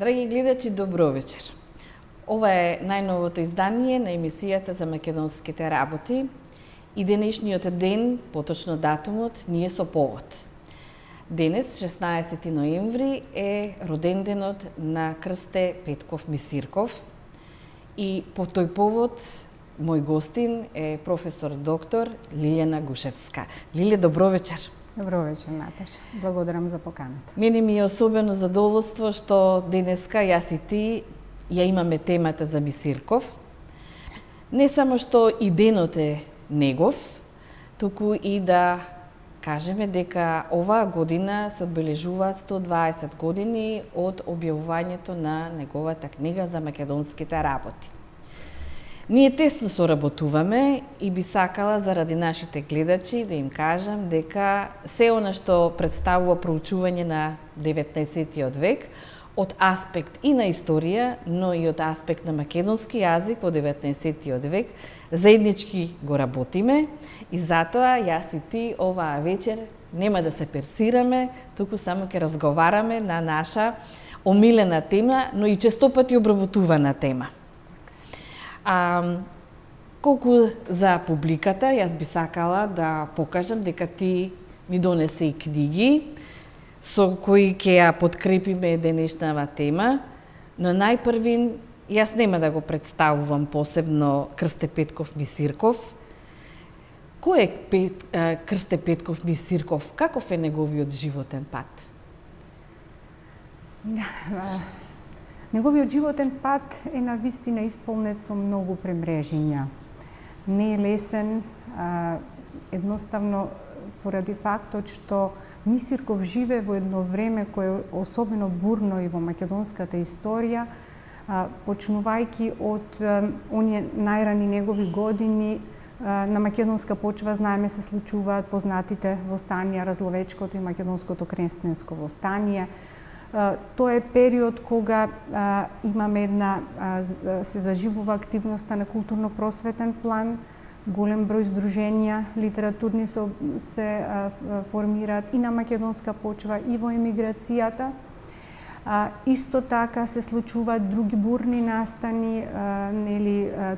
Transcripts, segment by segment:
Драги гледачи, добро вечер. Ова е најновото издание на емисијата за македонските работи и денешниот ден, поточно датумот, ние со повод. Денес, 16 ноември, е роденденот на Крсте Петков Мисирков и по тој повод мој гостин е професор доктор Лилјана Гушевска. Лиле, добро вечер. Добро вечер, Наташа. Благодарам за поканата. Мене ми е особено задоволство што денеска јас и ти ја имаме темата за Мисирков. Не само што и денот е негов, туку и да кажеме дека оваа година се одбележуваат 120 години од објавувањето на неговата книга за македонските работи. Ние тесно соработуваме и би сакала заради нашите гледачи да им кажам дека се она што представува проучување на 19. век од аспект и на историја, но и од аспект на македонски јазик во 19. век, заеднички го работиме и затоа јас и ти оваа вечер нема да се персираме, туку само ќе разговараме на наша омилена тема, но и честопати обработувана тема. Колку за публиката, јас би сакала да покажам дека ти ми донесе и книги со кои ќе ја подкрепиме денешнава тема, но најпрвин јас нема да го представувам посебно Крсте Петков Мисирков. Кој е Крсте Петков Мисирков? Каков е неговиот животен пат? Неговиот животен пат е навистина исполнет со многу премрежиња. Не е лесен, едноставно поради фактот што Мисирков живе во едно време кое е особено бурно и во македонската историја, почнувајќи од оние најрани негови години. На македонска почва, знаеме, се случуваат познатите востанија, Разловечкото и Македонското крестенско востание. Тоа е период кога имаме се заживува активноста на културно-просветен план, голем број здруженија литературни се формираат и на македонска почва и во емиграцијата. Исто така се случуваат други бурни настани,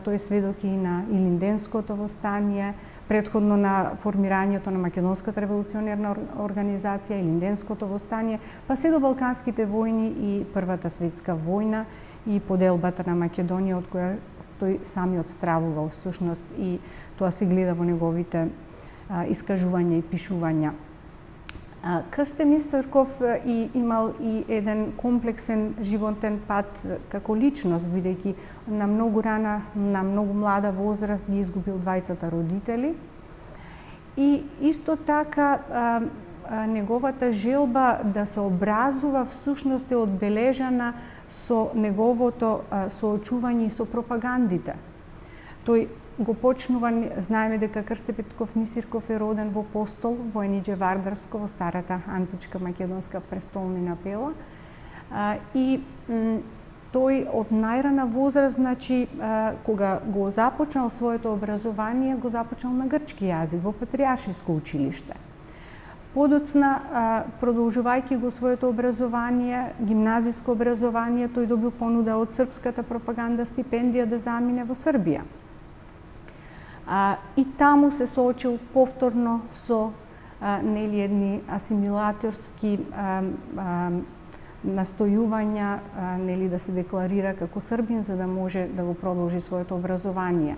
тој сведоки и на Илинденското востание, претходно на формирањето на Македонската револуционерна организација, Илинденското востание, па се до Балканските војни и Првата светска војна и поделбата на Македонија, од која тој самиот стравувал всушност, и тоа се гледа во неговите искажувања и пишувања. Крсте Мисирков имал и еден комплексен животен пат како личност, бидејќи на многу рана, на многу млада возраст ги изгубил двајцата родители. И исто така неговата желба да се образува всушност е одбележана со неговото соочување со пропагандите. Тој го почнува, знаеме дека Крсте Петков Мисирков е роден во Постол, во Енидже Вардарско, во старата античка македонска престолнина Пела. И тој од најрана возраст, значи, кога го започнал своето образование, го започнал на грчки јазик, во Патриаршиско училиште. Подоцна, продолжувајќи го своето образование, гимназиско образование, тој добил понуда од српската пропаганда стипендија да замине во Србија. И таму се соочил повторно со едни асимилаторски настојувања, да се декларира како србин, за да може да го продолжи своето образование.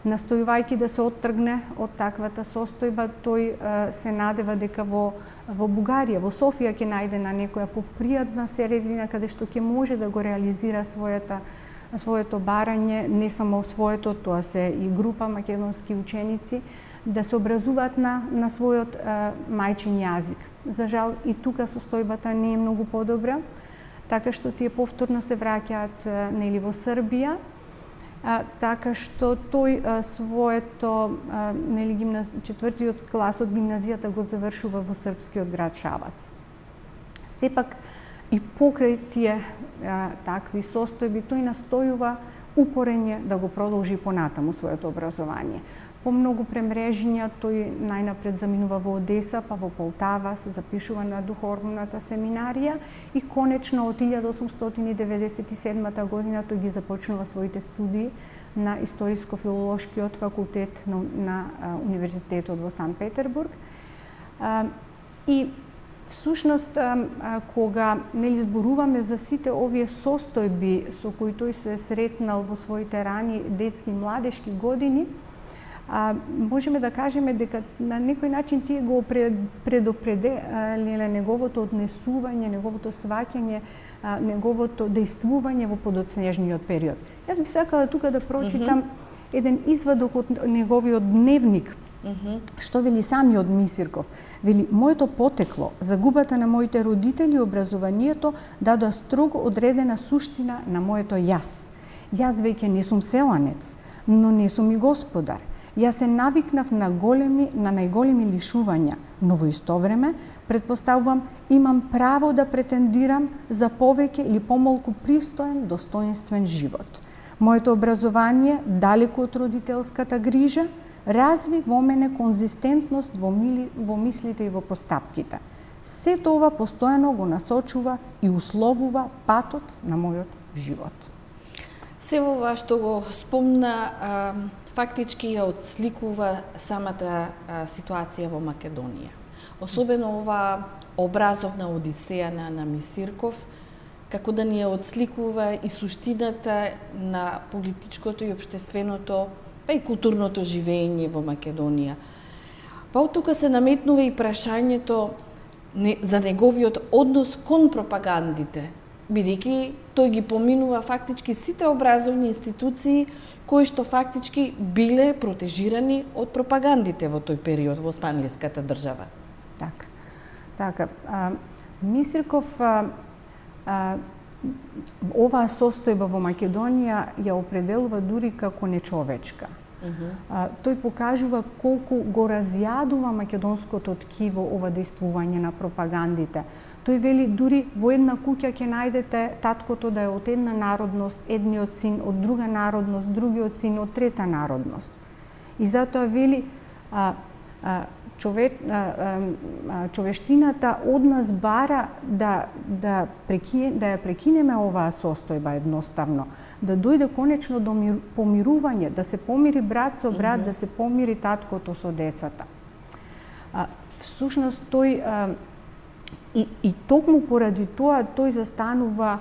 Настојувајќи да се оттргне од таквата состојба, тој се надева дека во Бугарија, во Софија ќе најде на некоја попријатна средина каде што ќе може да го реализира своето барање, не само своето, тоа се и група македонски ученици, да се образуваат на својот мајчин јазик. За жал и тука состојбата не е многу подобра, така што тие повторно се враќаат во Србија, така што тој своето четвртиот клас од гимназијата го завршува во српскиот град Шабац. Сепак и покрај тие такви состојби, тој настојува упорење да го продолжи понатаму своето образование. по многу премрежиња. Тој најнапред заминува во Одеса, па во Полтава, се запишува на духовната семинарија и конечно од 1897 година тој ги започнува своите студии на Историско-филолошкиот факултет на Универзитетот во Санкт Петербург. И всушност, кога зборуваме за сите овие состојби со кои тој се сретнал во своите рани детски и младешки години, можеме да кажеме дека на некој начин тие го предопределиле неговото однесување, неговото сваќање, неговото дејствување во подоцнежниот период. Јас би сакала тука да прочитам еден извадок од неговиот дневник, што вели самиот Мисирков. Вели: моето потекло, загубата на моите родители и образованието дадоа строго одредена суштина на моето јас. Јас веќе не сум селанец, но не сум и господар. Јас се навикнав на најголеми лишувања, но во исто време, предпоставувам, имам право да претендирам за повеќе или помалку пристоен, достоинствен живот. Моето образование, далеку од родителската грижа, разви во мене конзистентност во мислите и во постапките. Сето ова постојано го насочува и условува патот на мојот живот. Се ова што го спомна, фактички ја отсликува самата ситуација во Македонија. Особено ова образовна одисеја на Мисирков, како да ни ја отсликува и суштината на политичкото и општественото, па и културното живење во Македонија. Па од тука се наметнува и прашањето за неговиот однос кон пропагандите, бидејќи тој ги поминува фактички сите образовни институции кои што фактички биле протежирани од пропагандите во тој период во Османлиската држава. Така. Мисирков оваа состојба во Македонија ја определува дури како нечовечка. Тој покажува колку го разјадува македонското ткиво ова дејствување на пропагандите. Тој вели дури во една куќа ќе најдете таткото да е од една народност, едниот син од друга народност, другиот син од трета народност. И затоа вели човештината од нас бара да ја прекинеме оваа состојба едноставно, да дојде конечно до помирување, да се помири брат со брат, да се помири таткото со децата. Всушност тој и токму поради тоа тој застанува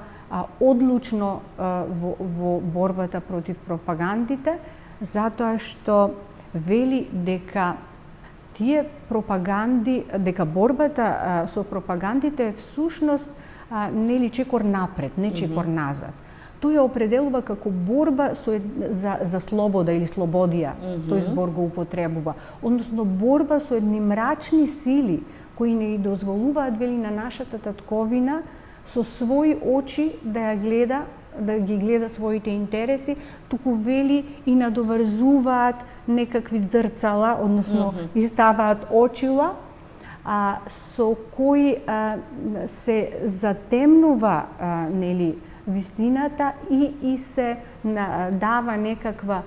одлучно во борбата против пропагандите, затоа што вели дека тие пропаганди, дека борбата со пропагандите е всушност нели чекор напред, не чекор назад. Тој ја определува како борба за слобода или слободија, тој збор го употребува, односно борба со едни мрачни сили кои не дозволуваат, вели, на нашата татковина со своји очи да ја гледа, да ги гледа своите интереси, туку вели и надоврзуваат некакви зрцала, односно иставаат очила, со кои се затемнува нели вистината и се дава некаква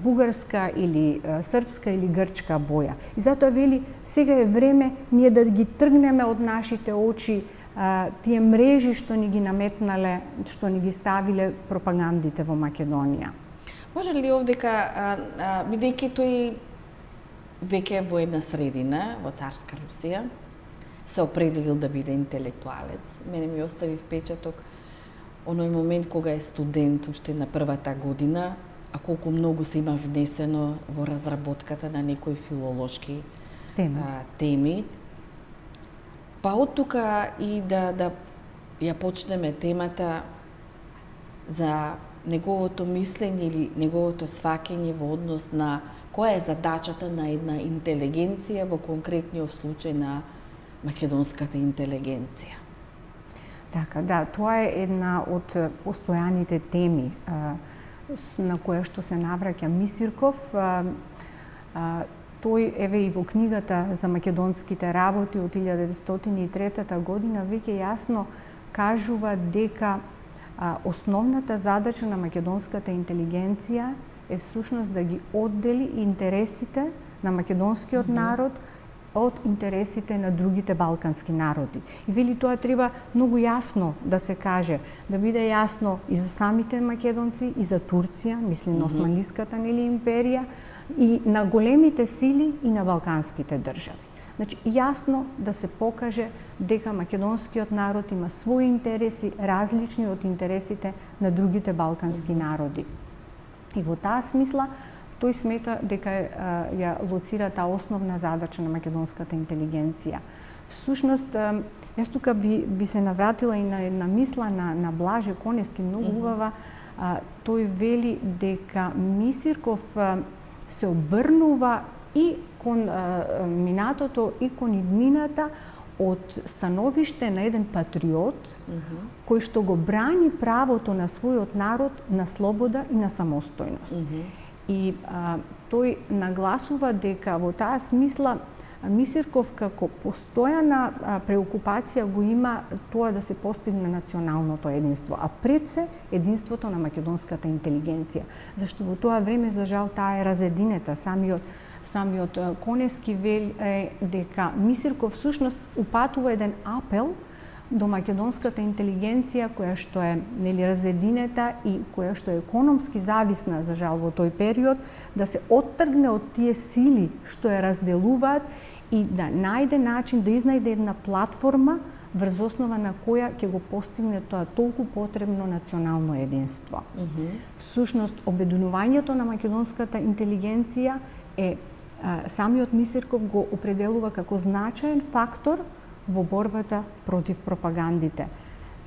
бугарска или српска или грчка боја. И затоа вели сега е време ние да ги тргнеме од нашите очи тие мрежи што ни ги наметнале, што ни ги ставиле пропагандите во Македонија. Може ли овдека, бидејќи тој веќе во една средина, во царска Русија, се определил да биде интелектуалец. Мене ми остави впечаток оној момент кога е студент уште на првата година, а колку многу се има внесено во разработката на некои филолошки теми. Па од тука и да ја почнеме темата за неговото мислење или неговото сваќање во однос на која е задачата на една интелигенција, во конкретниот случај на македонската интелигенција. Така, да, тоа е една од постојаните теми на која што се навраќа Мисирков. Тој, еве и во книгата за македонските работи од 1903 година веќе јасно кажува дека основната задача на македонската интелигенција е всушност да ги оддели интересите на македонскиот народ од интересите на другите балкански народи. И вели тоа треба многу јасно да се каже, да биде јасно и за самите македонци, и за Турција, мислим на Османлиската империја, и на големите сили и на балканските држави. Значи, јасно да се покаже дека македонскиот народ има своји интереси, различни од интересите на другите балкански народи. И во таа смисла, тој смета дека ја лоцира таа основна задача на македонската интелигенција. Всушност, јас тука би се навратила и на една мисла на Блаже Конески, многу убава. Тој вели дека Мисирков се обрнува и кон минатото и кон иднината од становиште на еден патриот кој што го брани правото на својот народ на слобода и на самостојност. И тој нагласува дека во таа смисла Мисирков како постојана преокупација го има тоа да се постигне националното единство, а пред се единството на македонската интелигенција. Зашто во тоа време, за жал, таа е разединета. Самиот Конески вели дека Мисирков всушност упатува еден апел до македонската интелигенција која што е разединета и која што е економски зависна, за жал, во тој период, да се оттргне од тие сили што ја разделуваат и да најде начин, да изнајде една платформа врз основа на која ќе го постигне тоа толку потребно национално единство. Всушност, обединувањето на македонската интелигенција е самиот Мисирков го определува како значаен фактор во борбата против пропагандите.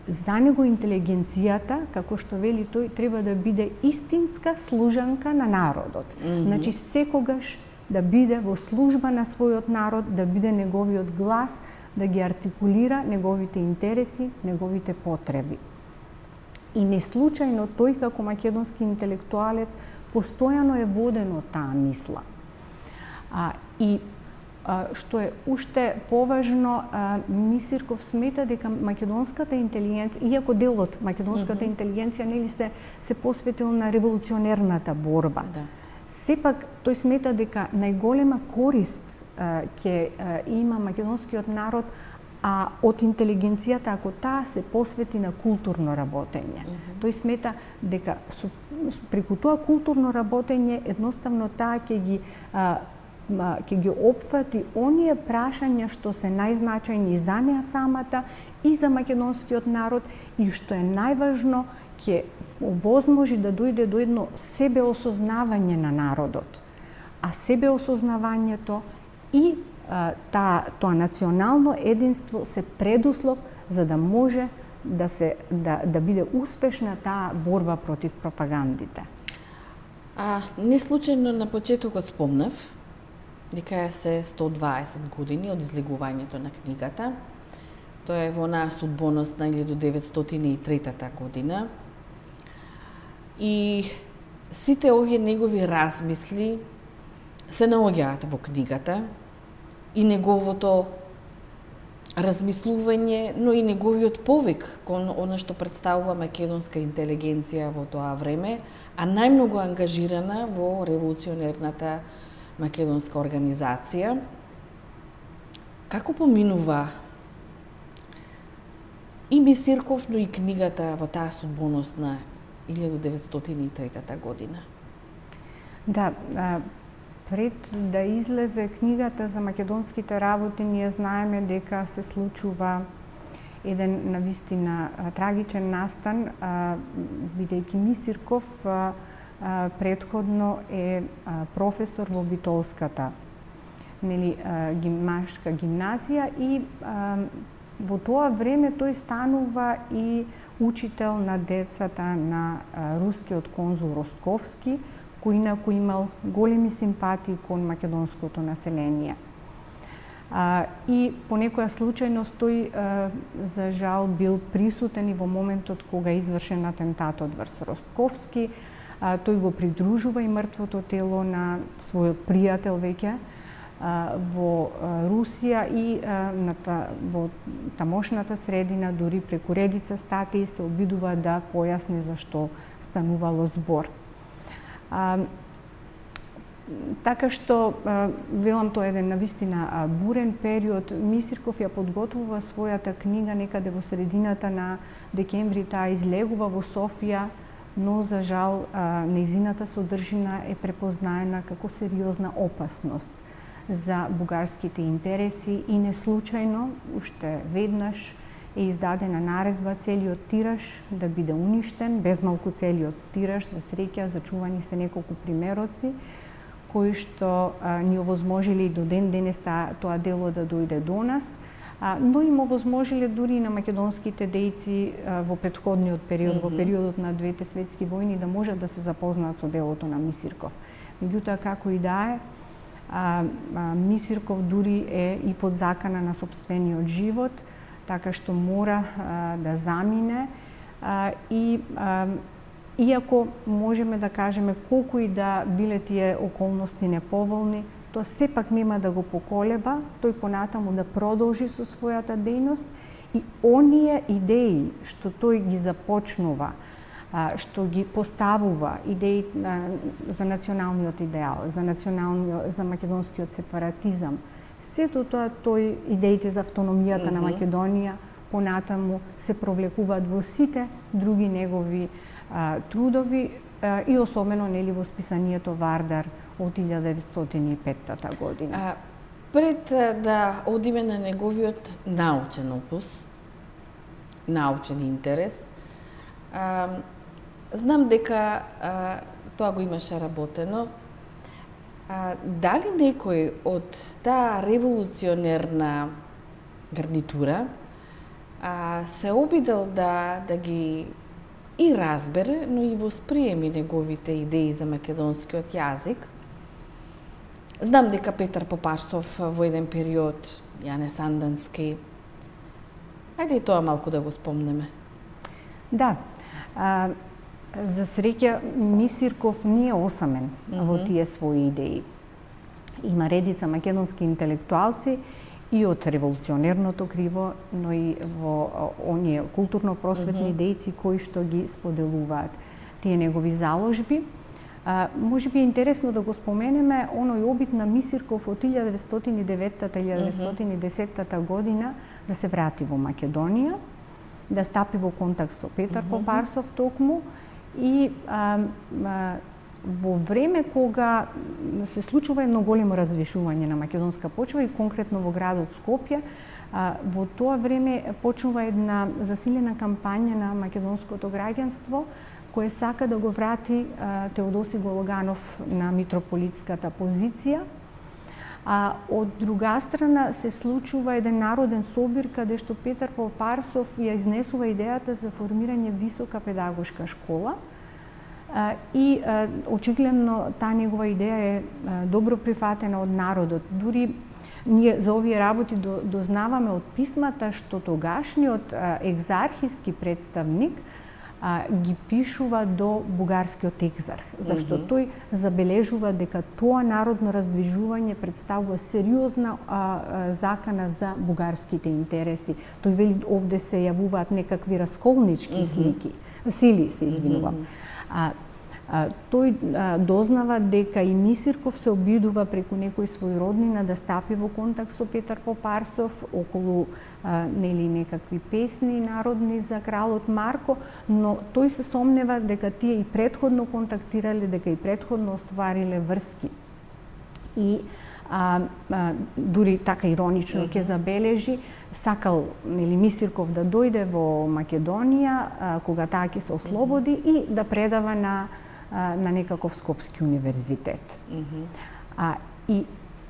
За него интелигенцијата, како што вели тој, треба да биде истинска служанка на народот. Значи, секогаш да биде во служба на својот народ, да биде неговиот глас, да ги артикулира неговите интереси, неговите потреби. И неслучајно тој како македонски интелектуалец постојано е воден од таа мисла. И што е уште поважно, Мисирков смета дека македонската интелигенција, иако дел од македонската интелигенција се посветил на револуционерната борба, сепак тој смета дека најголема корист ќе има македонскиот народ од интелигенцијата ако таа се посвети на културно работење. Тој смета дека преку тоа културно работење едноставно таа ќе ги опфати оние прашања што се најзначајни за неа самата и за македонскиот народ и што е најважно, ќе возможи да дојде до едно себеосознавање на народот. А себеосознавањето и тоа национално единство се предуслов за да може да биде успешна таа борба против пропагандите. Не случајно на почетокот спомнав дека се 120 години од излегувањето на книгата. Тоа е во онаа судбоност на 1903 година. И сите овие негови размисли се наоѓаат во книгата и неговото размислување, но и неговиот повик кон она што представува македонска интелигенција во тоа време, а најмногу ангажирана во револуционерната македонска организација. Како поминува и Мисирков, но и книгата во таа судбоност на 1903 година? Да, пред да излезе книгата за македонските работи, ние знаеме дека се случува еден навистина трагичен настан, бидејќи Мисирков предходно е професор во Битолската гимнашка гимназија и во тоа време тој станува и учител на децата на рускиот конзул Ростковски, кој инаку имал големи симпатии кон македонското население. И по некоја случајност тој, за жал, бил присутен и во моментот кога е извршен атентатот врз Ростковски. Тој го придружува и мртвото тело на својот пријател веќе во Русија и во тамошната средина, дури преку редица статии се обидува да појасни за што станувало збор. Така што, велам, тоа е еден навистина бурен период. Мисирков ја подготвува својата книга некаде во средината на декември, таа излегува во Софија, но за жал нејзината содржина е препознаена како сериозна опасност за бугарските интереси и неслучајно, уште веднаш е издадена наредба целиот тираж да биде уништен, безмалку целиот тираж, за среќа зачувани се неколку примероци, кои што ни овозможили до ден денес тоа дело да дојде до нас, но им овозможиле дури и на македонските дејци во претходниот период, во периодот на двете светски војни, да можат да се запознаат со делото на Мисирков. Меѓутоа, како и да е, Мисирков дури е и под закана на сопствениот живот, така што мора да замине и иако можеме да кажеме колку и да биле тие околности неповолни, тоа сепак нема да го поколеба, тој понатаму да продолжи со својата дејност и оние идеи што тој ги започнува, што ги поставува, идеи за националниот идеал, за македонскиот сепаратизам, сето тоа идеите за автономијата на Македонија понатаму се провлекуваат во сите други негови трудови и особено нели во списанието Вардар од 1905 година. Пред да одиме на неговиот научен опус, научен интерес, знам дека тоа го имаше работено. Дали некој од таа револуционерна гарнитура се обидел да ги и разбере, но и восприеми неговите идеи за македонскиот јазик? Знам дека Петар Попарсов во еден период, Јане Сандански. Ајде и тоа малку да го спомнеме. Да. За среќа, Мисирков не е осамен во тие своји идеи. Има редица македонски интелектуалци и од револуционерното криво, но и во оние културно-просветни дејци кои што ги споделуваат тие негови заложби. Може би е интересно да го споменеме оној обид на Мисирков од 1909-1910 година да се врати во Македонија, да стапи во контакт со Петар Попарсов токму и во време кога се случува едно големо развишување на македонска почва и конкретно во градот Скопје, во тоа време почнува една засилена кампања на македонското граѓанство кој сака да го врати Теодоси Гологанов на митрополитската позиција. Од друга страна се случува еден народен собир каде што Петар Попарсов ја изнесува идејата за формирање висока педагошка школа и очигледно таа негова идеја е добро прифатена од народот. Дури ние за овие работи дознаваме од писмата што тогашниот екзархиски представник ги пишува до бугарскиот екзарх, зашто тој забележува дека тоа народно раздвижување представува сериозна закана за бугарските интереси. Тој вели овде се јавуваат некакви расколнички сили, се извинувам. Тој дознава дека и Мисирков се обидува преку некој свој роднина да стапи во контакт со Петар Попарсов околу нели некакви песни народни за кралот Марко, но тој се сомнева дека тие и претходно контактирале, дека и претходно оствариле врски. И дури така иронично ќе забележи, сакал нели Мисирков да дојде во Македонија кога таа ќе се ослободи и да предава на некаков Скопски универзитет. И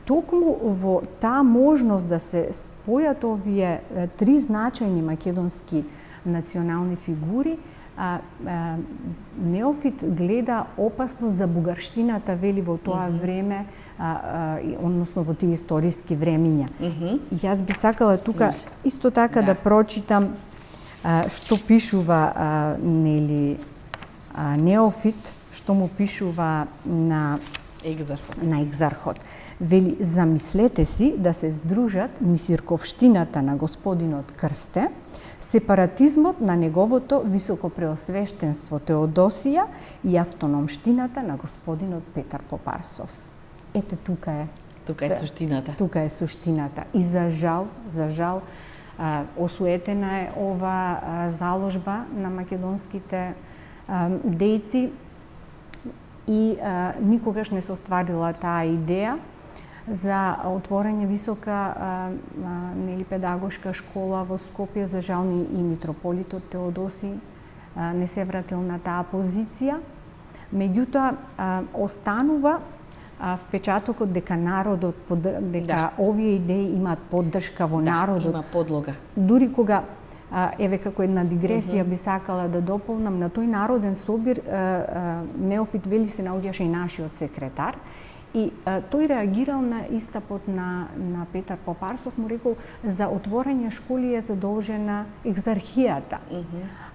токму во таа можност да се спојат овие три значајни македонски национални фигури, Неофит гледа опасност за бугарштината, вели, во тоа време, односно во тие историски времиња. Јас би сакала тука исто така да прочитам што пишува нели Неофит, што му пишува на екзархот. Вели, замислете си да се здружат мисирковштината на господинот Крсте сепаратизмот на неговото високопреосвештенство Теодосија и автономштината на господинот Петар Попарсов. Ете, тука е суштината. Тука е суштината. И за жал, осуетена е ова заложба на македонските дејци и никогаш не се остварила таа идеја за отворање висока педагошка школа во Скопје. За жал и митрополитот Теодоси не се вратил на таа позиција. Меѓутоа останува впечатокот дека народот, дека овие идеи имаат поддршка во народот. Има подлога. Дури кога еве како една дигресија би сакала да дополнам, на тој народен собир Неофит Вели се наоѓаше и нашиот секретар. И тој реагирал на истапот на Петар Попарсов, му рекол за отворање школи е задолжена екзархијата.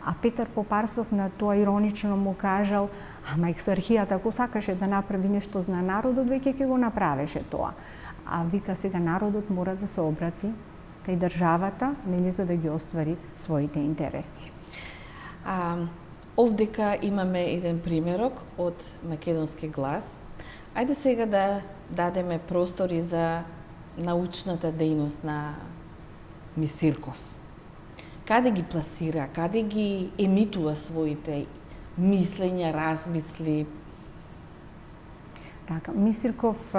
А Петар Попарсов на тоа иронично му кажал: ама екзархијата ако сакаше да направи нешто за народот, веќе ќе го направеше тоа. А вика, сега народот мора да се обрати кај државата, нели, за да ги оствари своите интереси. Овдека имаме еден примерок од Македонски глас. Ајде сега да дадеме простори за научната дејност на Мисирков. Каде ги пласира, каде ги емитува своите мислења, размисли? Така, Мисирков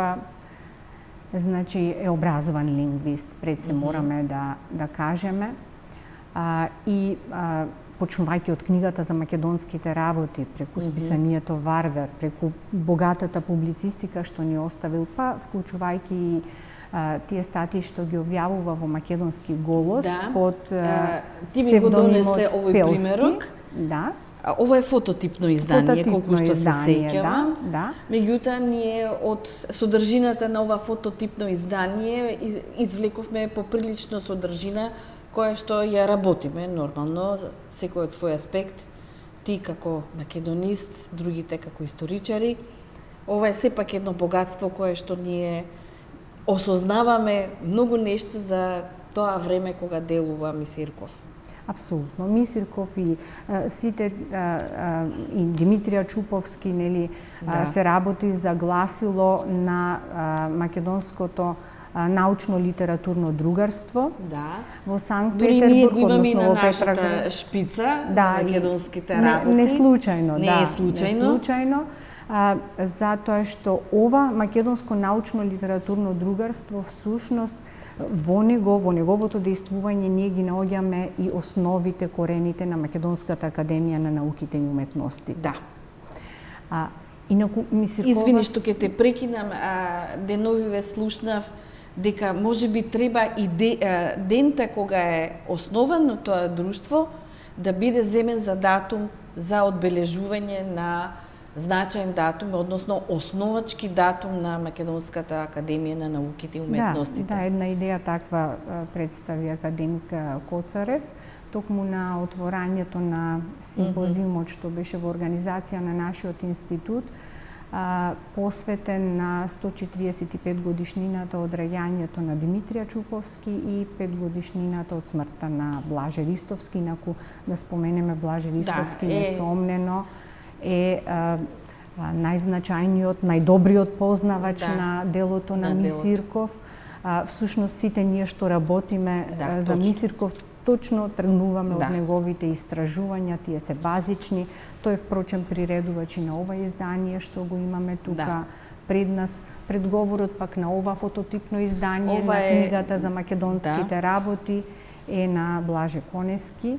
значи е образован лингвист, пред се мораме да кажеме. И почнувајќи од книгата за македонските работи, преку списанието Вардар, преку богатата публицистика што ни оставил, па вклучувајќи тие статии што ги објавува во Македонски голос под ти ми го донесе овој примерок. Да. Ова е фототипно издание, колку што се сеќавам. Да. Меѓутоа, ние од содржината на ова фототипно издание извлековме поприлично содржина која што ја работиме нормално, секој од свој аспект, ти како македонист, другите како историчари. Ова е сепак едно богатство кое што ние осознаваме многу нешто за тоа време кога делува Мисирков. Апсолутно. Мисирков и сите и Димитрија Чуповски, нели, се работи за гласило на македонското научно-литературно другарство во Санкт Петербург. Дури ние го имаме и на нашата шпица за македонските работи. Не случајно, не е случајно. Затоа што ова македонско научно-литературно другарство всушност во неговото дејствување ние ги наоѓаме и основите, корените на Македонската академија на науките и уметности. Да. Инаку Мисиркова... Извини што ќе те прекинам, деновиве слушнав дека можеби треба и дента кога е основано тоа друштво да биде земен за датум за одбележување на значаен датум, односно основачки датум на Македонската академија на науките и уметностите. Да, една идеја таква представи академик Коцарев, токму на отворањето на симпозиумот што беше во организација на нашиот институт, посветен на 145 годишнината од раѓањето на Димитрија Чуповски и 5 годишнината од смртта на Блаже Ристовски. Инаку да споменеме Блаже Ристовски, несомнено е најзначајниот, најдобриот познавач на делото на Мисирков. Всушност сите ние што работиме за Мисирков точно тргнуваме од неговите истражувања, тие се базични. Тој впрочем приредувач и на ова издание што го имаме тука пред нас. Предговорот пак на ова фототипно издание на книгата за македонските работи е на Блаже Конески.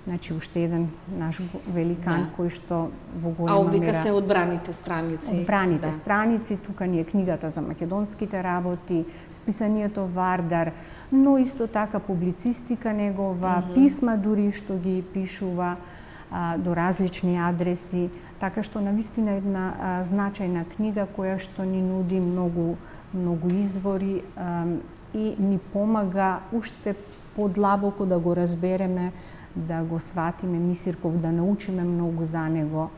Значи, уште еден наш великан кој што во голема мера... овдека се одбраните страници. Одбраните страници, тука ни е книгата за македонските работи, списанието Вардар, но исто така публицистика негова, писма дури што ги пишува до различни адреси, така што навистина една значајна книга која што ни нуди многу извори и ни помага уште подлабоко да го разбереме, да го сватиме Мисирков, да научиме многу за него.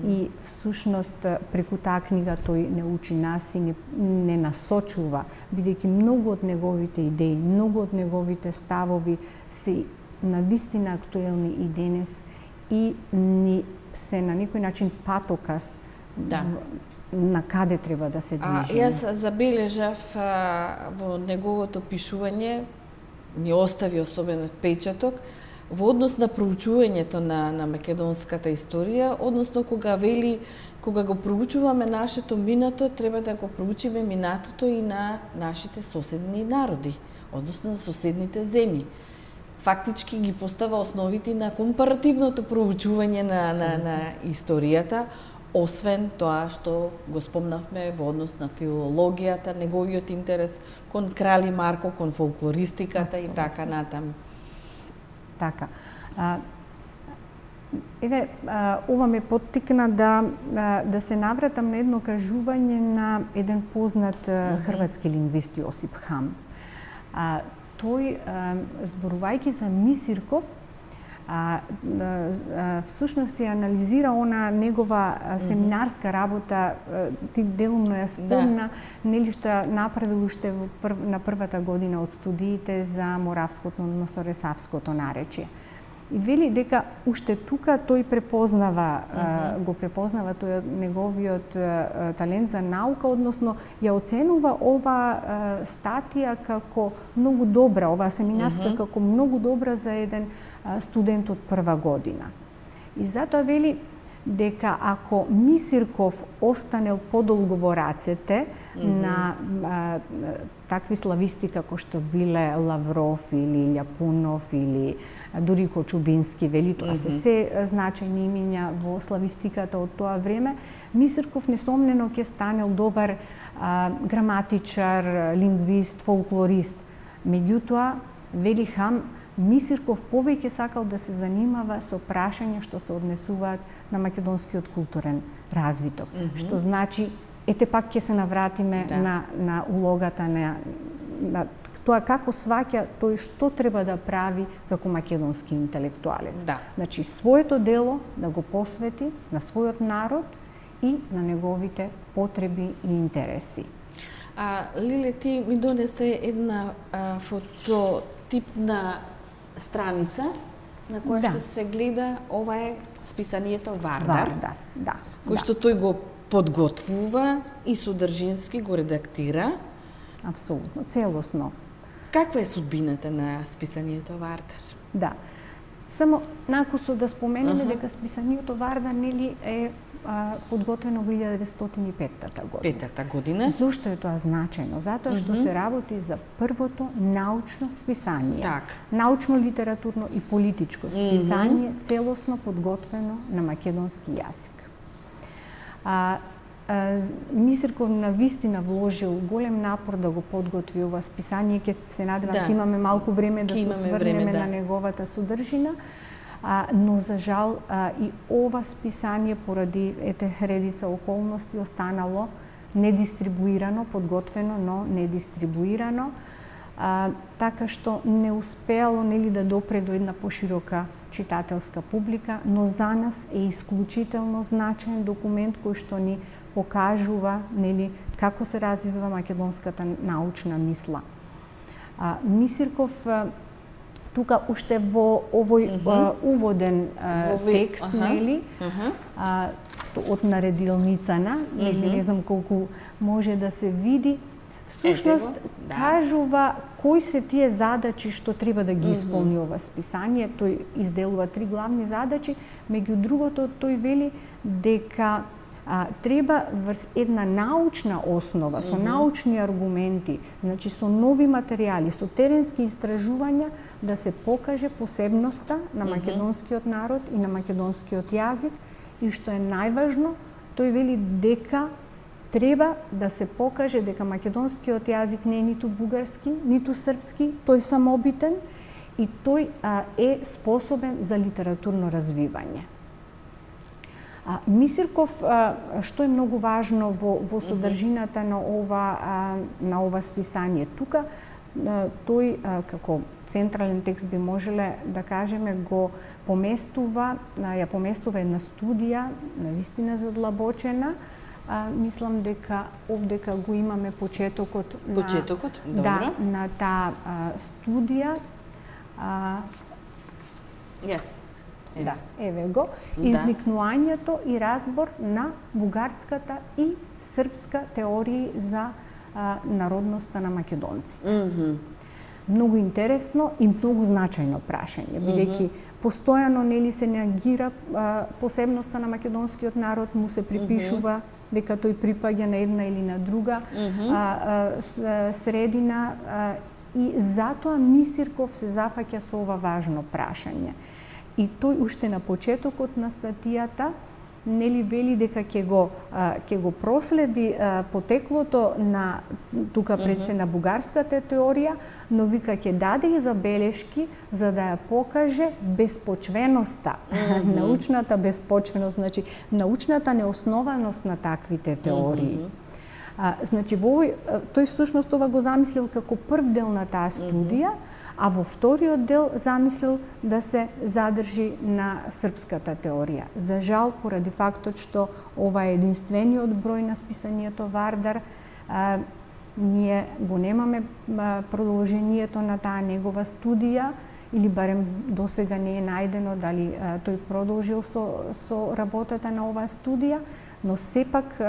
И всушност преку таа книга тој не учи нас и не насочува, бидејќи многу од неговите идеи, многу од неговите ставови се навистина актуелни и денес и ни се на некој начин патоказ на каде треба да се движиме. Јас забележав во неговото пишување, ми остави особен впечаток, во однос на проучувањето на македонската историја, односно кога го проучуваме нашето минато, треба да го проучиме минатото и на нашите соседни народи, односно на соседните земји. Фактички ги постава основите на компаративното проучување на историјата, освен тоа што го спомнавме во однос на филологијата, неговиот интерес кон Крали Марко, кон фолклористиката и така натаму. Така. Ова ме поттикна да се навратам на едно кажување на еден познат хрватски лингвист Јосип Хам. Тој, зборувајќи за Мисирков, всушност ја анализира она негова семинарска работа, ти делумно ја спомна, нели што направил уште на првата година од студиите за моравското, односно ресавското наречје. И вели дека уште тука тој го препознава тој неговиот талент за наука, односно ја оценува ова статија како многу добра, ова семинарска како многу добра за еден студент од прва година. И затоа вели дека ако Мисирков останел подолго во рацете на такви слависти како што биле Лавров или Љапунов или дури Кочубински, вели тоа се значајни имиња во славистиката од тоа време, Мисирков несомнено ќе станел добар граматичар, лингвист, фолклорист. Меѓутоа, вели Хам, Мисирков повеќе сакал да се занимава со прашања што се однесуваат на македонскиот културен развиток. Што значи, ете пак ќе се навратиме на улогата на тоа како сваќа тој што треба да прави како македонски интелектуалец. Значи, своето дело да го посвети на својот народ и на неговите потреби и интереси. Лиле, ти ми донесе една фототипна страница на која што се гледа, ова е списанието Вардар, кој што тој го подготвува и содржински го редактира. Апсолутно, целосно. Каква е судбината на списанието Вардар? Да. Само накусо да споменеме дека списанието Вардар нели е подготвено во 1905 година. Зошто е тоа значајно? Затоа што се работи за првото научно списание. Научно-литературно и политичко списание, целосно подготвено на македонски јазик. Мисирков навистина вложил голем напор да го подготви ова списание. Ќе се надевам ќе имаме малку време да се осврнеме на неговата содржина. Но за жал и ова списание поради редица околности останало недистрибуирано, подготвено, но недистрибуирано, така што не успеало нели да допре до една поширока читателска публика, но за нас е исклучително значаен документ кој што ни покажува нели како се развива македонската научна мисла. Мисирков тука уште во овој уводен текст, нели, од наредилницана, нели не знам колку може да се види, всушност кажува кои се тие задачи што треба да ги исполни ова списание. Тој изделува 3 главни задачи, меѓу другото тој вели дека треба врз една научна основа, со научни аргументи, значи со нови материјали, со теренски истражувања, да се покаже посебноста на македонскиот народ и на македонскиот јазик, и што е најважно, тој вели дека треба да се покаже дека македонскиот јазик не е ниту бугарски, ниту српски, тој самобитен и тој е способен за литературно развивање. Мисирков, што е многу важно во содржината на ова списание, тука тој како централен текст би можеле да кажеме ја поместува една студија навистина задлабочена. Мислам дека овдека го имаме почетокот добро. На таа студија. Yes. Да, еве го, изникнувањето и разбор на бугарската и српска теории за народноста на македонците. Многу интересно и многу значајно прашање, бидејќи постојано нели се неагира посебноста на македонскиот народ, му се припишува дека тој припаѓа на една или на друга средина и затоа Мисирков се зафаќа со ова важно прашање. И тој уште на почетокот на статијата нели вели дека ќе го проследи потеклото на тука пред се на бугарската теорија, но вика ќе даде и забелешки за да ја покаже безпочвеноста, научната безпочвеност, значи научната неоснованост на таквите теории. Значи тој всушност ова го замислил како прв дел на таа студија, а во вториот дел замислил да се задржи на српската теорија. За жал, поради фактот што ова е единствениот број на списанието Вардар, ние го немаме продолжението на таа негова студија, или барем досега не е најдено дали тој продолжил со работата на оваа студија, но сепак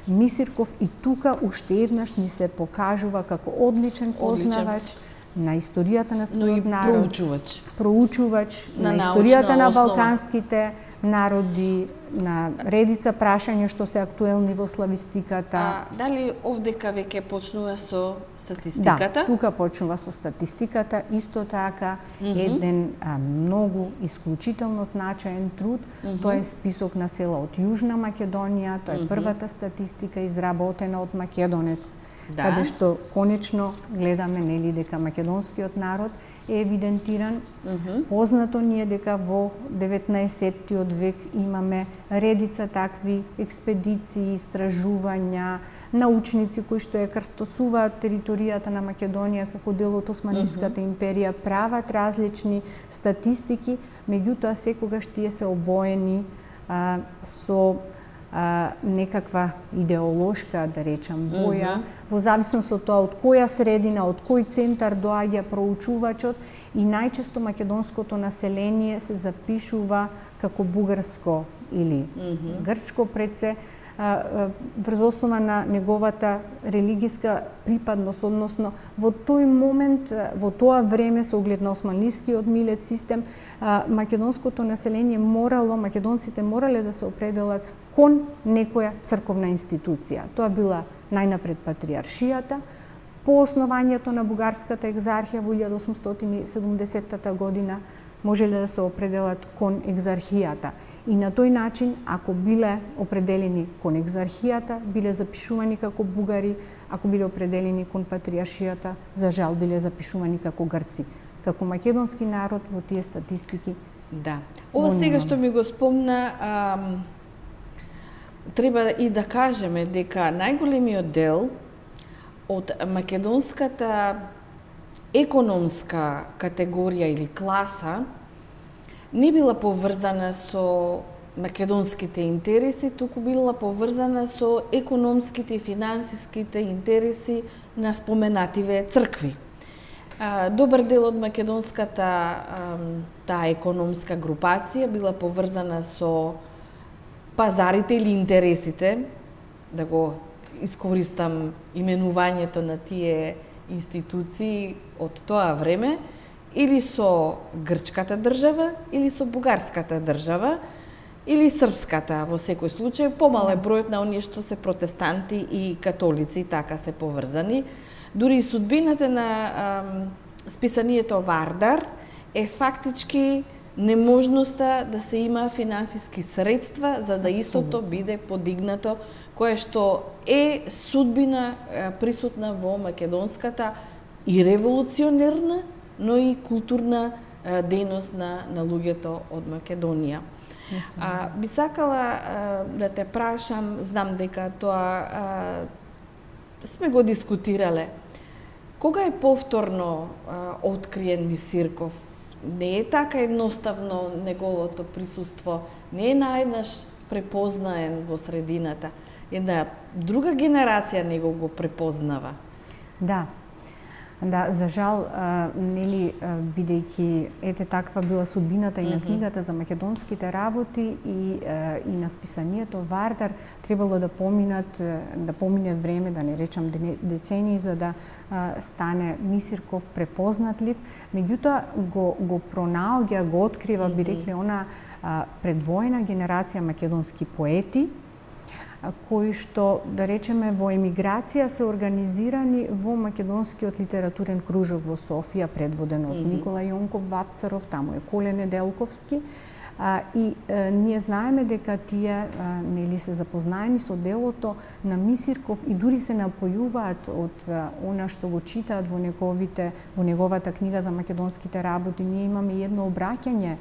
Мисирков и тука уште еднаш ни се покажува како одличен познавач на историјата на својот народ, проучувач на историјата на балканските народи, на редица прашања што се актуелни во славистиката. Дали овдека веќе почнува со статистиката? Да, тука почнува со статистиката, исто така еден многу исклучително значаен труд, тоа е список на села од Јужна Македонија, тоа е првата статистика изработена од македонец, каде што конечно гледаме нели дека македонскиот народ е евидентиран. Познато ни е дека во 19-тиот век имаме редица такви експедиции, истражувања, научници кои што ја крстосуваат територијата на Македонија како дел од Османската империја, прават различни статистики, меѓутоа секогаш тие се обоени со некаква идеолошка, да речам, боја, во зависност од тоа од која средина, од кој центар доаѓа проучувачот, и најчесто македонското население се запишува како бугарско или грчко пред се, врз основа на неговата религиска припадност, односно во тој момент, во тоа време, со оглед на османлискиот милет систем, македонското население македонците морале да се определат кон некоја црковна институција. Тоа била најнапред патриаршијата, по основањето на бугарската екзархија во 1870 година можеле да се определат кон екзархијата. И на тој начин, ако биле определени кон екзархијата, биле запишувани како бугари, ако биле определени кон патриаршијата, за жал биле запишувани како грци. Како македонски народ во тие статистики. Да. Ова сега што ми го спомна, треба и да кажеме дека најголемиот дел од македонската економска категорија или класа не била поврзана со македонските интереси, туку била поврзана со економските и финансиските интереси на споменативе цркви. Добар дел од македонската таа економска групација била поврзана со пазарите или интересите, да го искористам именувањето на тие институции од тоа време, или со грчката држава, или со бугарската држава, или српската, во секој случај. Помал е бројот на оние што се протестанти и католици, така се поврзани. Дури и судбината на списанието Вардар е фактички неможноста да се има финансиски средства за да истото биде подигнато, кое што е судбина присутна во македонската и револуционерна, но и културна дејност на луѓето од Македонија. Би сакала да те прашам, знам дека тоа сме го дискутирале. Кога е повторно откриен Мисирков? Не е така едноставно неговото присуство, не е наеднаш препознаен во средината. Една друга генерација него го препознава. Да. Да, за жал, нели, бидејќи ете таква била судбината и на книгата за македонските работи и на списанието Вардар, требало да помине време, да не речам децении, за да стане Мисирков препознатлив. Меѓутоа го пронаоѓа, го открива, би рекли, она предвојна генерација македонски поети, кои што, да речеме, во емиграција се организирани во Македонскиот литературен кружок во Софија, предводен од Никола Јонков Вапцаров, таму е Коле Неделковски. И ние знаеме дека тие нели се запознаени со делото на Мисирков и дури се напојуваат од она што го читаат во неговата книга за македонските работи. Ние имаме едно обраќање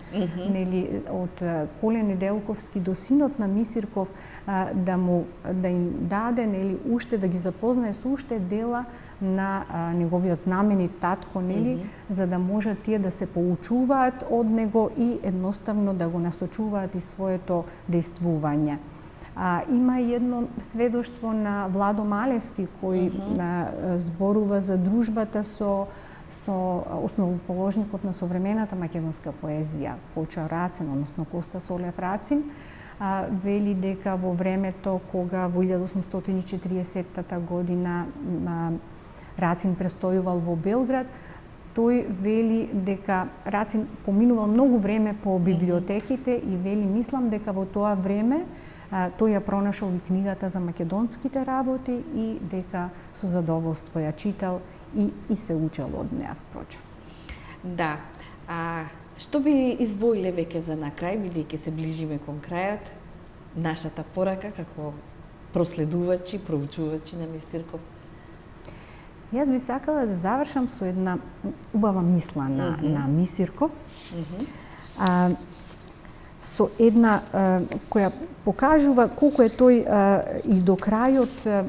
нели од Коле Неделковски до синот на Мисирков да им даде нели уште да ги запознае со уште дела на неговиот знаменит татко, нели, за да може тие да се поучуваат од него и едноставно да го насочуваат и своето дејствување. Има и едно сведоштво на Владо Малевски, кој зборува за дружбата со основоположникот на современата македонска поезија, Кочо Рацин, односно Коста Солев Рацин. Вели дека во времето кога во 1840 година Рацин престојувал во Белград, тој вели дека Рацин поминувал многу време по библиотеките и вели, мислам дека во тоа време тој ја пронашол и книгата за македонските работи и дека со задоволство ја читал и се учел од неа, впрочем. Да. Што би издвоиле веќе за на крај, бидејќи се ближиме кон крајот, нашата порака како проследувачи, проучувачи на Мисирков? Јас би сакала да завршам со една убава мисла на Мисирков, со една која покажува колку е тој и до крајот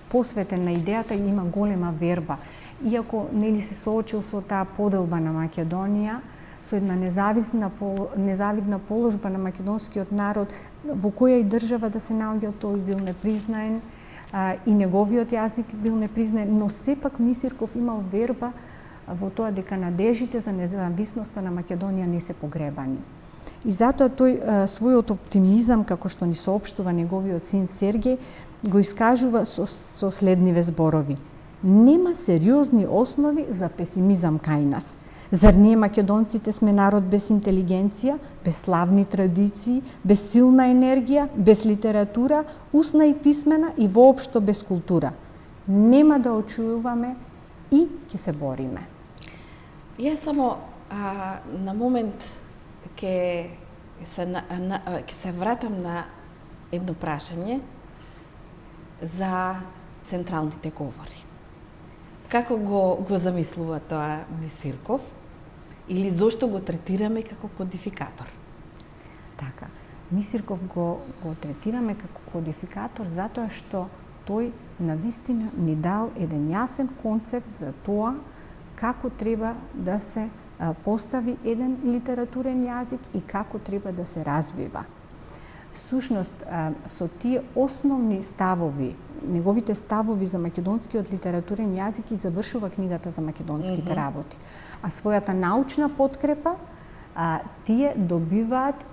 посветен на идејата и има голема верба. Иако нели се соочил со таа поделба на Македонија, со една незавидна положба на македонскиот народ, во која и држава да се наоѓа тој бил непризнаен, и неговиот јазик бил непризнаен, но сепак Мисирков имал верба во тоа дека надежите за независноста на Македонија не се погребани. И затоа тој својот оптимизам, како што ни соопштува неговиот син Сергеј, го искажува со следниве зборови. Нема сериозни основи за песимизам кај нас. Зар ние македонците сме народ без интелигенција, без славни традиции, без силна енергија, без литература, устна и писмена и воопшто без култура? Нема да очујуваме и ќе се бориме. Јас само на момент ќе се вратам на едно прашање за централните говори. Како го замислува тоа Мисирков или зошто го третираме како кодификатор? Така, Мисирков го третираме како кодификатор затоа што тој навистина ни дал еден јасен концепт за тоа како треба да се постави еден литературен јазик и како треба да се развива. Всушност, со тие основни ставови, неговите ставови за македонскиот литературен јазик и завршува книгата за македонските работи. А својата научна подкрепа тие добиваат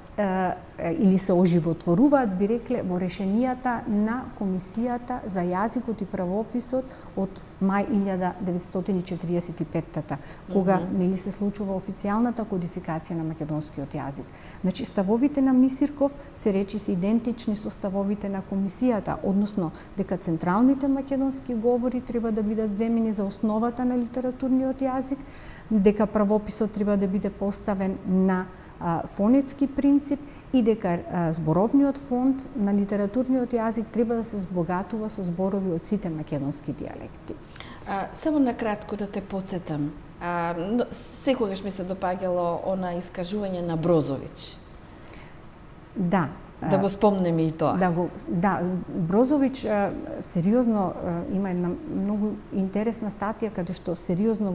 или се оживотворуваат, би рекле, во решенијата на Комисијата за јазикот и правописот од мај 1945-та, кога нели се случува официјалната кодификација на македонскиот јазик. Значи, ставовите на Мисирков се речиси идентични со ставовите на Комисијата, односно дека централните македонски говори треба да бидат земени за основата на литературниот јазик, дека правописот треба да биде поставен на фонетски принцип и дека зборовниот фонд на литературниот јазик треба да се збогатува со зборови од сите македонски дијалекти. Само на кратко да те подсетам. Секогаш ми се допаѓало она искажување на Брозовиќ. Да. Да го спомнеме и тоа. Да, Брозовиќ сериозно има една многу интересна статија каде што сериозно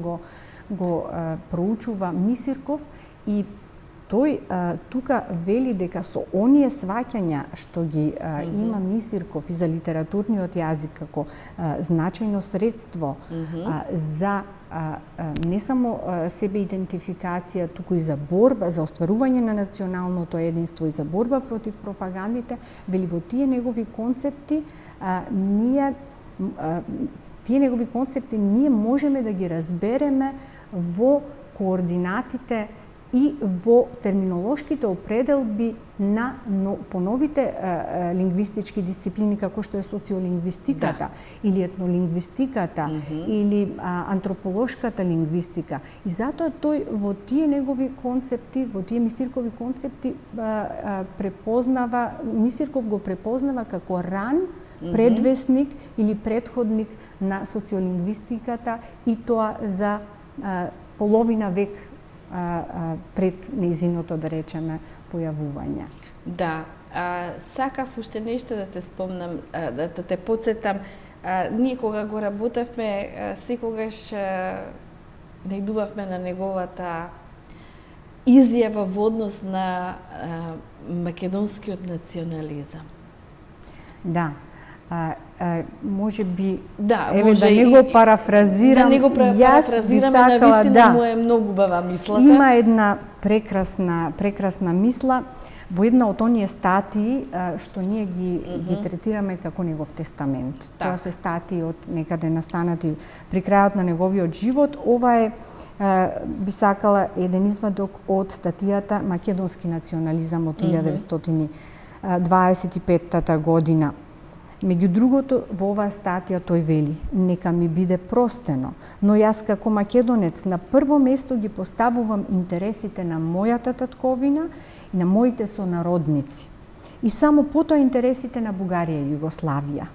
го проучува Мисирков и тој тука вели дека со оние сваќања што ги има Мисирков и за литературниот јазик како значајно средство за не само себе идентификација, туку и за борба, за остварување на националното единство и за борба против пропагандите, вели во тие негови концепти ние можеме да ги разбереме во координатите и во терминолошките определби на поновите лингвистички дисциплини како што е социолингвистиката или етнолингвистиката или антрополошката лингвистика. И затоа тој во тие негови концепти, во тие Мисиркови концепти Мисирков го препознава како ран предвесник или предходник на социолингвистиката и тоа за половина век пред нејзиното, да речеме, појавување. Да, сакав уште нешто да те спомнам, да те подсетам. Ние кога го работевме, секогаш најдувавме на неговата изјава во однос на македонскиот национализам. Да. Може би да не го парафразирам. Да не го парафразираме, навистина му е многу убава мислата. Има една прекрасна мисла во една од оние статии што ние ги третираме како негов тестамент. Тоа се статии од некаде настанати при крајот на неговиот живот. Ова е би сакала еден извадок од статијата Македонски национализам од 1925 година. Меѓу другото, во оваа статија тој вели: нека ми биде простено, но јас како македонец на прво место ги поставувам интересите на мојата татковина и на моите сонародници. И само потоа интересите на Бугарија и Југославија.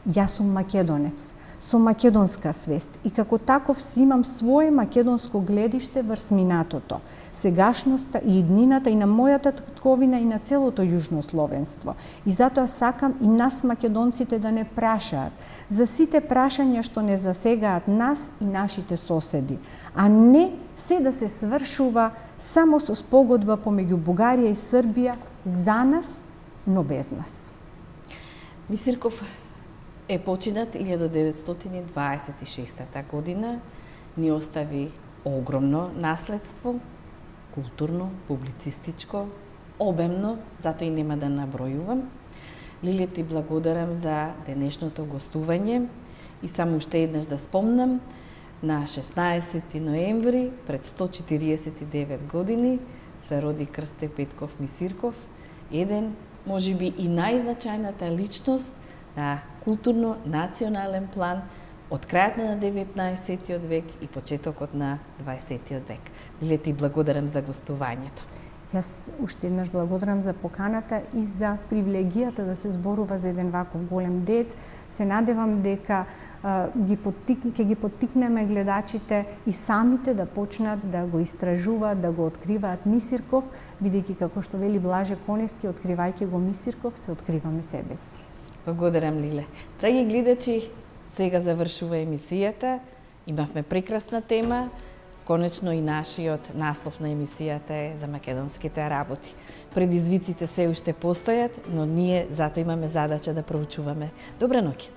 Јас сум македонец, со македонска свест и како таков си имам свое македонско гледиште врз минатото, сегашноста и иднината и на мојата татковина и на целото јужно словенство. И затоа сакам и нас македонците да не прашаат за сите прашања што не засегаат нас и нашите соседи, а не се да се свршува само со спогодба помеѓу Бугарија и Србија за нас, но без нас. Мисирков е починат 1926 година, ни остави огромно наследство, културно, публицистичко, обемно, затоа и нема да набројувам. Лиле, ти благодарам за денешното гостување и само уште еднаш да спомнам, на 16 ноември пред 149 години се роди Крсте Петков Мисирков, еден, можеби и најзначајната личност на културно-национален план од крајот на 19. век и почетокот на 20. век. Лиле, ти благодарам за гостувањето. Јас уште еднаш благодарам за поканата и за привилегијата да се зборува за еден ваков голем дец. Се надевам дека ќе ги поттикнеме гледачите и самите да почнат да го истражуваат, да го откриваат Мисирков, бидејќи како што вели Блаже Коневски, откривајќи го Мисирков, се откриваме себе си. Благодарам, Лиле. Драги гледачи, сега завршува емисијата. Имавме прекрасна тема. Конечно и нашиот наслов на емисијата е за македонските работи. Предизвиците се уште постојат, но ние затоа имаме задача да проучуваме. Добра ноќ.